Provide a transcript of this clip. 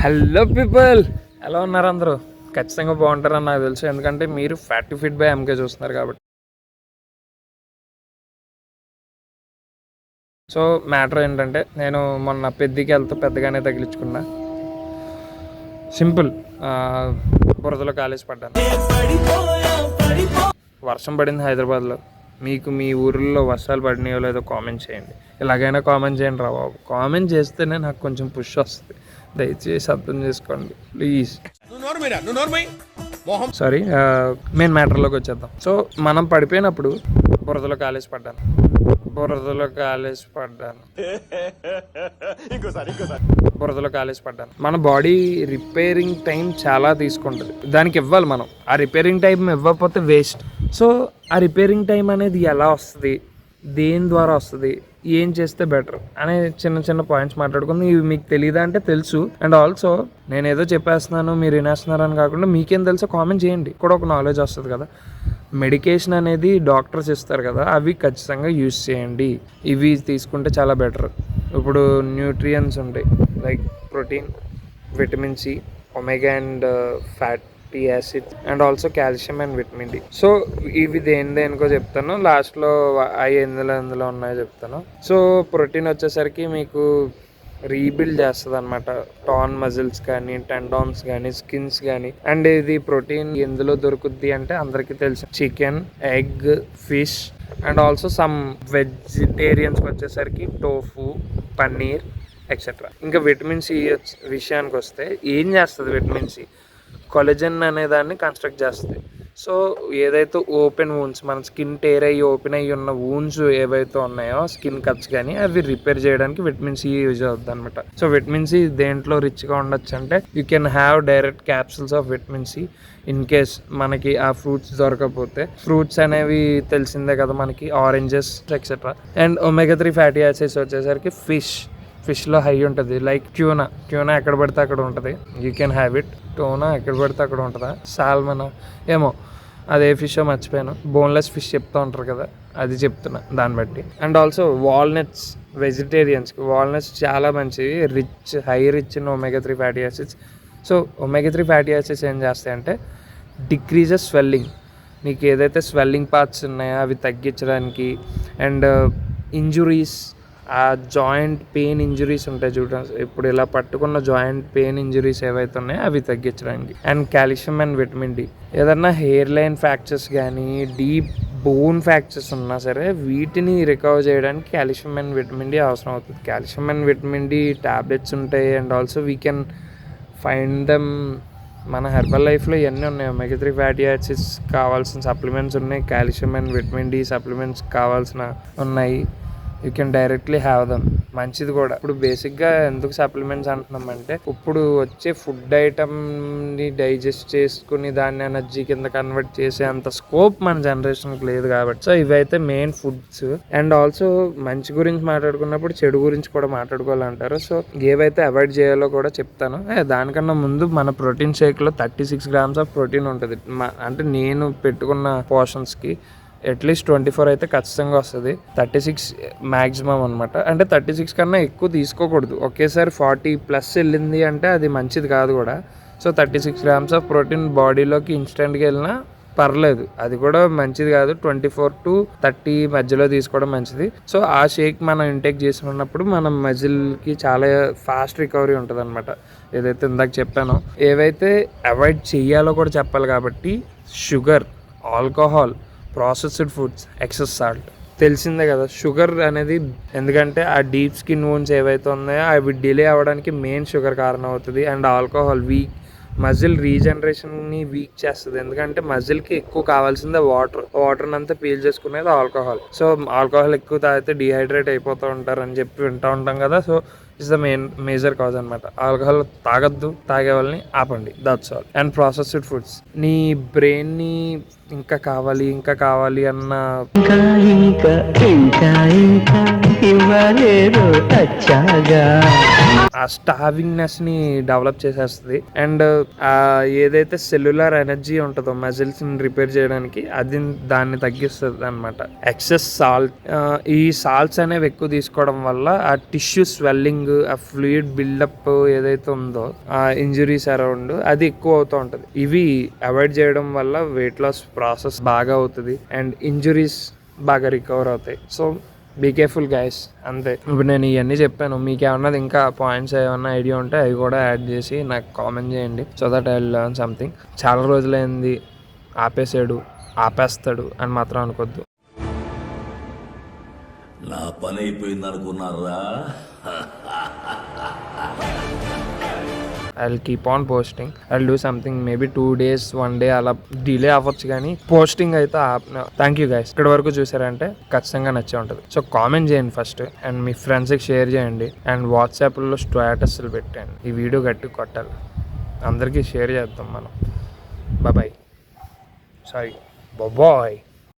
Hello people, ఎలా ఉన్నారు అందరూ? ఖచ్చితంగా బాగుంటారని నాకు తెలుసు, ఎందుకంటే మీరు fat to fit by MK చూస్తున్నారు కాబట్టి. సో మ్యాటర్ ఏంటంటే, నేను మొన్న పెద్దకి వెళ్తే పెద్దగానే తగిలించుకున్నా. సింపుల్, బురదలో కాలేసి పడ్డాను. వర్షం పడింది హైదరాబాద్లో. మీకు మీ ఊర్లో వర్షాలు పడినాయో లేదో కామెంట్ చేయండి. ఇలాగైనా కామెంట్ చేయండి రా బాబు. కామెంట్ చేస్తేనే నాకు కొంచెం పుష్ వస్తుంది. దయచేసి అర్థం చేసుకోండి ప్లీజ్. సారీ, మెయిన్ మ్యాటర్లోకి వచ్చేద్దాం. సో మనం పడిపోయినప్పుడు బురదలో కాలేసి పడ్డాను. మన బాడీ రిపేరింగ్ టైం చాలా తీసుకుంటుంది. దానికి ఇవ్వాలి మనం. ఆ రిపేరింగ్ టైం ఇవ్వకపోతే వేస్ట్. సో ఆ రిపేరింగ్ టైం అనేది ఎలా వస్తుంది, దేని ద్వారా వస్తుంది, ఏం చేస్తే బెటర్ అనే చిన్న చిన్న పాయింట్స్ మాట్లాడుకుందాం. ఇవి మీకు తెలియదా అంటే తెలుసు. అండ్ ఆల్సో నేను ఏదో చెప్పేస్తున్నాను మీరు వినేస్తున్నారని కాకుండా మీకేం తెలుసో కామెంట్ చేయండి, కూడా ఒక నాలెడ్జ్ వస్తుంది కదా. మెడికేషన్ అనేది డాక్టర్స్ ఇస్తారు కదా, అవి ఖచ్చితంగా యూజ్ చేయండి. ఇవి తీసుకుంటే చాలా బెటర్. ఇప్పుడు న్యూట్రియన్స్ ఉంటాయి, like protein, vitamin C, omega and fatty acid, and also calcium and vitamin D. So ఇవి దేనికో చెప్తాను, లాస్ట్లో అవి ఎందులో ఉన్నాయో చెప్తాను. సో ప్రోటీన్ వచ్చేసరికి మీకు రీబిల్డ్ చేస్తుంది అనమాట. టాన్ మజిల్స్ కానీ, టెండాన్స్ కానీ, స్కిన్స్ కానీ. అండ్ ఇది ప్రోటీన్ ఎందులో దొరుకుద్ది అంటే అందరికీ తెలుసు, chicken, egg, fish, and also some వెజిటేరియన్స్కి వచ్చేసరికి టోఫు, పన్నీర్ ఎక్సెట్రా. ఇంకా విటమిన్ సి విషయానికి వస్తే ఏం చేస్తుంది విటమిన్ సి? కొలెజన్ అనే దాన్ని కన్స్ట్రక్ట్ చేస్తుంది. సో ఏదైతే ఓపెన్ వూన్స్, మన స్కిన్ టేర్ అయ్యి ఓపెన్ అయ్యి ఉన్న వూన్స్ ఏవైతే ఉన్నాయో, స్కిన్ కట్స్ కానీ, అవి రిపేర్ చేయడానికి విటమిన్ సి యూజ్ అవుతుంది అనమాట. సో విటమిన్ సి దేంట్లో రిచ్గా ఉండొచ్చు అంటే, you can have direct capsules of vitamin C in case మనకి ఆ ఫ్రూట్స్ దొరకకపోతే. ఫ్రూట్స్ అనేవి తెలిసిందే కదా మనకి, oranges etcetera. And omega 3 fatty acids వచ్చేసరికి ఫిష్లో హై ఉంటుంది. లైక్ ట్యూనా ఎక్కడ పడితే అక్కడ ఉంటుంది, you can have it. Tuna ఎక్కడ పడితే అక్కడ ఉంటుందా, సాల్మనా ఏమో, అదే ఫిష్ మర్చిపోయాను. బోన్లెస్ ఫిష్ చెప్తూ ఉంటారు కదా, అది చెప్తున్నా దాన్ని బట్టి. అండ్ ఆల్సో వాల్నట్స్, వెజిటేరియన్స్కి వాల్నట్స్ చాలా మంచివి, high rich in omega 3 fatty acids. So omega 3 fatty acids ఏం చేస్తాయంటే, డిక్రీజెస్ స్వెల్లింగ్. నీకు ఏదైతే స్వెల్లింగ్ పార్ట్స్ ఉన్నాయో అవి తగ్గించడానికి, అండ్ ఇంజురీస్, ఆ జాయింట్ పెయిన్ ఇంజురీస్ ఉంటాయి చూడండి, ఇప్పుడు ఇలా పట్టుకున్న జాయింట్ పెయిన్ ఇంజురీస్ ఏవైతే ఉన్నాయో అవి తగ్గించడానికి. And calcium and vitamin D. ఏదన్నా హెయిర్ లైన్ ఫ్రాక్చర్స్ కానీ, డీప్ బోన్ ఫ్రాక్చర్స్ ఉన్నా సరే, వీటిని రికవర్ చేయడానికి కాల్షియం అండ్ విటమిన్ డి అవసరం అవుతుంది. Calcium and vitamin D tablets ఉంటాయి. And also we can find them మన హెర్బల్ లైఫ్లో ఇవన్నీ ఉన్నాయి. ఒమేగా 3 ఫ్యాటీ యాసిడ్స్ కావాల్సిన సప్లిమెంట్స్ ఉన్నాయి, calcium and vitamin D supplements కావాల్సిన ఉన్నాయి. You can directly have them. మంచిది కూడా. ఇప్పుడు బేసిక్గా ఎందుకు సప్లిమెంట్స్ అంటున్నామంటే, ఇప్పుడు వచ్చే ఫుడ్ ఐటమ్ని డైజెస్ట్ చేసుకుని దాన్ని ఎనర్జీ కింద కన్వర్ట్ చేసే అంత స్కోప్ మన జనరేషన్కి లేదు కాబట్టి. సో ఇవైతే మెయిన్ ఫుడ్స్. అండ్ ఆల్సో మంచి గురించి మాట్లాడుకున్నప్పుడు చెడు గురించి కూడా మాట్లాడుకోవాలంటారు. సో ఏవైతే అవాయిడ్ చేయాలో కూడా చెప్తాను. దానికన్నా ముందు మన ప్రోటీన్ షేక్లో 36 grams ఆఫ్ ప్రోటీన్ ఉంటుంది. అంటే నేను పెట్టుకున్న పోర్షన్స్కి అట్లీస్ట్ 24 అయితే ఖచ్చితంగా వస్తుంది. 36 మ్యాక్సిమం అనమాట. అంటే 36 కన్నా ఎక్కువ తీసుకోకూడదు. ఒకేసారి 40+ వెళ్ళింది అంటే అది మంచిది కాదు కూడా. సో 36 grams ఆఫ్ ప్రోటీన్ బాడీలోకి ఇన్స్టెంట్గా వెళ్ళినా పర్లేదు, అది కూడా మంచిది కాదు. 24 to 30 మధ్యలో తీసుకోవడం మంచిది. సో ఆ షేక్ మనం ఇంటేక్ చేసుకున్నప్పుడు మన మజిల్కి చాలా ఫాస్ట్ రికవరీ ఉంటుంది అనమాట. ఏదైతే ఇందాక చెప్పానో, ఏవైతే అవాయిడ్ చేయాలో కూడా చెప్పాలి కాబట్టి, sugar, alcohol, processed foods, excess salt. తెలిసిందే కదా షుగర్ అనేది, ఎందుకంటే ఆ డీప్ స్కిన్ వూన్స్ ఏవైతే ఉన్నాయో అవి డిలే అవ్వడానికి మెయిన్ షుగర్ కారణం అవుతుంది. అండ్ ఆల్కహాల్ మజిల్ రీజనరేషన్ని వీక్ చేస్తుంది. ఎందుకంటే మజిల్కి ఎక్కువ కావాల్సిందే వాటర్ని అంతా పీల్ చేసుకునేది ఆల్కహాల్. సో ఆల్కహాల్ ఎక్కువ తాగితే డిహైడ్రేట్ అయిపోతూ ఉంటారు అని చెప్పి వింటూ ఉంటాం కదా. So it's the major cause అనమాట. ఆల్కహాల్ తాగద్దు, తాగే వాళ్ళని ఆపండి, that's all. And processed foods, నీ బ్రెయిన్ని ఇంకా కావాలి అన్న ఆ స్టావింగ్నెస్ ని డెవలప్ చేసేస్తుంది. అండ్ ఏదైతే సెల్యులర్ ఎనర్జీ ఉంటుందో మజిల్స్ ని రిపేర్ చేయడానికి, దాన్ని తగ్గిస్తుంది అనమాట. ఎక్సెస్ సాల్ట్, ఈ సాల్ట్స్ అనేవి ఎక్కువ తీసుకోవడం వల్ల ఆ టిష్యూ స్వెల్లింగ్ స్వెల్లింగ్, ఆ ఫ్లూయిడ్ బిల్డప్ ఏదైతే ఉందో, ఆ ఇంజురీస్ అరౌండ్ అది ఎక్కువ అవుతూ ఉంటుంది. ఇవి అవాయిడ్ చేయడం వల్ల వెయిట్ లాస్ ప్రాసెస్ బాగా అవుతుంది అండ్ ఇంజురీస్ బాగా రికవర్ అవుతాయి. సో బీ కేర్ఫుల్ గైస్, అంతే. ఇప్పుడు నేను ఇవన్నీ చెప్పాను, మీకు ఏమన్నా ఇంకా పాయింట్స్ ఏమన్నా ఐడియా ఉంటే అవి కూడా యాడ్ చేసి నాకు కామెంట్ చేయండి. So that I learn something. చాలా రోజులైంది ఆపేస్తాడు అని మాత్రం అనుకోద్దు. నా పని అయిపోయింది అనుకున్నారా? I will keep on posting. I will do something, maybe 2 days 1 day అలా డిలే అవ్వచ్చు, కానీ పోస్టింగ్ అయితే థ్యాంక్ యూ గైస్. ఇక్కడ వరకు చూసారంటే ఖచ్చితంగా నచ్చే ఉంటుంది. సో కామెంట్ చేయండి ఫస్ట్, అండ్ మీ ఫ్రెండ్స్కి షేర్ చేయండి, అండ్ వాట్సాప్లో స్టేటస్లు పెట్టండి. ఈ వీడియో గట్టి కొట్టాలి, అందరికీ షేర్ చేద్దాం మనం. బాయ్. Sorry, bye.